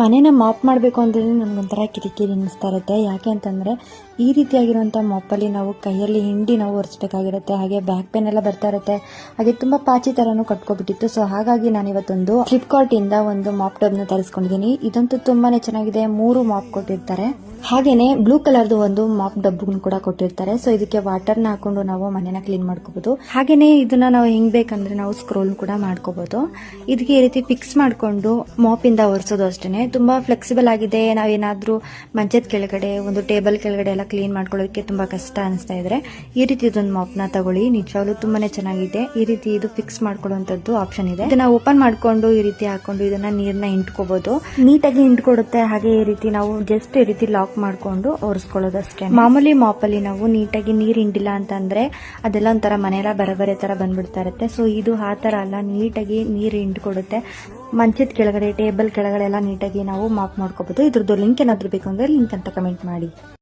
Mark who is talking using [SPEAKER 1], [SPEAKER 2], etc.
[SPEAKER 1] ಮನೇನ ಮಾಪ್ ಮಾಡಬೇಕು ಅಂದ್ರೆ ನನಗೊಂಥರ ಕಿರಿಕಿರಿ ಅನ್ನಿಸ್ತಾ ಇರುತ್ತೆ. ಯಾಕೆ ಅಂತಂದರೆ ಈ ರೀತಿಯಾಗಿರುವಂಥ ಮಾಪಲ್ಲಿ ನಾವು ಕೈಯಲ್ಲಿ ಹಿಂಡಿ ನಾವು ಒರೆಸ್ಬೇಕಾಗಿರುತ್ತೆ. ಹಾಗೆ ಬ್ಯಾಕ್ ಪೇನ್ ಎಲ್ಲ ಬರ್ತಾ ಇರುತ್ತೆ. ಹಾಗೆ ತುಂಬ ಪಾಚಿ ಥರನೂ ಕಟ್ಕೊಬಿಟ್ಟಿತ್ತು. ಸೊ ಹಾಗಾಗಿ ನಾನು ಇವತ್ತೊಂದು ಫ್ಲಿಪ್ಕಾರ್ಟಿಂದ ಒಂದು ಮಾಪ್ ಟಬ್ನ ತರಿಸ್ಕೊಂಡಿದ್ದೀನಿ. ಇದಂತೂ ತುಂಬಾ ಚೆನ್ನಾಗಿದೆ. 3 ಮಾಪ್ ಕೊಟ್ಟಿರ್ತಾರೆ. ಹಾಗೇನೆ ಬ್ಲೂ ಕಲರ್ದು ಒಂದು ಮಾಪ್ ಡಬ್ಬನ್ನು ಕೂಡ ಕೊಟ್ಟಿರ್ತಾರೆ. ಸೊ ಇದಕ್ಕೆ ವಾಟರ್ನ ಹಾಕೊಂಡು ನಾವು ಮನೆನ ಕ್ಲೀನ್ ಮಾಡ್ಕೋಬಹುದು. ಹಾಗೇನೆ ಇದನ್ನ ನಾವು ಹೆಂಗ್ ಬೇಕಂದ್ರೆ ನಾವು ಸ್ಕ್ರೋಲ್ ಕೂಡ ಮಾಡ್ಕೋಬಹುದು. ಇದಕ್ಕೆ ಈ ರೀತಿ ಫಿಕ್ಸ್ ಮಾಡ್ಕೊಂಡು ಮಾಪ್ ಇಂದ ಒರೆಸೋದು ಅಷ್ಟೇನೆ. ತುಂಬಾ ಫ್ಲೆಕ್ಸಿಬಲ್ ಆಗಿದೆ. ನಾವೇನಾದ್ರೂ ಮಂಚದ ಕೆಳಗಡೆ ಒಂದು ಟೇಬಲ್ ಕೆಳಗಡೆ ಎಲ್ಲ ಕ್ಲೀನ್ ಮಾಡ್ಕೊಳ್ಳೋದಕ್ಕೆ ತುಂಬಾ ಕಷ್ಟ ಅನಿಸ್ತಾ ಇದ್ರೆ ಈ ರೀತಿ ಇದೊಂದು ಮಾಪ್ ನ ತಗೊಳ್ಳಿ. ನಿಜವಾಗ್ಲೂ ತುಂಬಾನೇ ಚೆನ್ನಾಗಿದೆ. ಈ ರೀತಿ ಇದು ಫಿಕ್ಸ್ ಮಾಡ್ಕೊಳ್ಳುವಂತದ್ದು ಆಪ್ಷನ್ ಇದೆ. ಇದನ್ನ ಓಪನ್ ಮಾಡ್ಕೊಂಡು ಈ ರೀತಿ ಹಾಕೊಂಡು ಇದನ್ನ ನೀರ್ನ ಇಂಟ್ಕೋಬಹುದು. ನೀಟಾಗಿ ಇಂಟ್ಕೊಡುತ್ತೆ. ಹಾಗೆ ಈ ರೀತಿ ನಾವು ಜಸ್ಟ್ ಈ ರೀತಿ ಲಾಕ್ ಮಾಡ್ಕೊಂಡು ಒರೆಸ್ಕೊಳ್ಳೋದಷ್ಟೇ. ಮಾಮೂಲಿ ಮಾಪ್ ಅಲ್ಲಿ ನಾವು ನೀಟಾಗಿ ನೀರ್ ಹಿಂಡಿಲ್ಲ ಅಂತಂದ್ರೆ ಅದೆಲ್ಲ ಒಂಥರ ಮನೆಯೆಲ್ಲ ಬರಬರೆ ತರ ಬಂದ್ಬಿಡ್ತಾ ಇರುತ್ತೆ. ಸೊ ಇದು ಆ ತರ ಅಲ್ಲ, ನೀಟಾಗಿ ನೀರ್ ಹಿಂಡ್ಕೊಡುತ್ತೆ. ಮಂಚದ ಕೆಳಗಡೆ ಟೇಬಲ್ ಕೆಳಗಡೆ ಎಲ್ಲ ನೀಟಾಗಿ ನಾವು ಮಾಪ್ ಮಾಡ್ಕೋಬಹುದು. ಇದ್ರದ್ದು ಲಿಂಕ್ ಏನಾದ್ರು ಬೇಕು ಅಂದ್ರೆ ಲಿಂಕ್ ಅಂತ ಕಮೆಂಟ್ ಮಾಡಿ.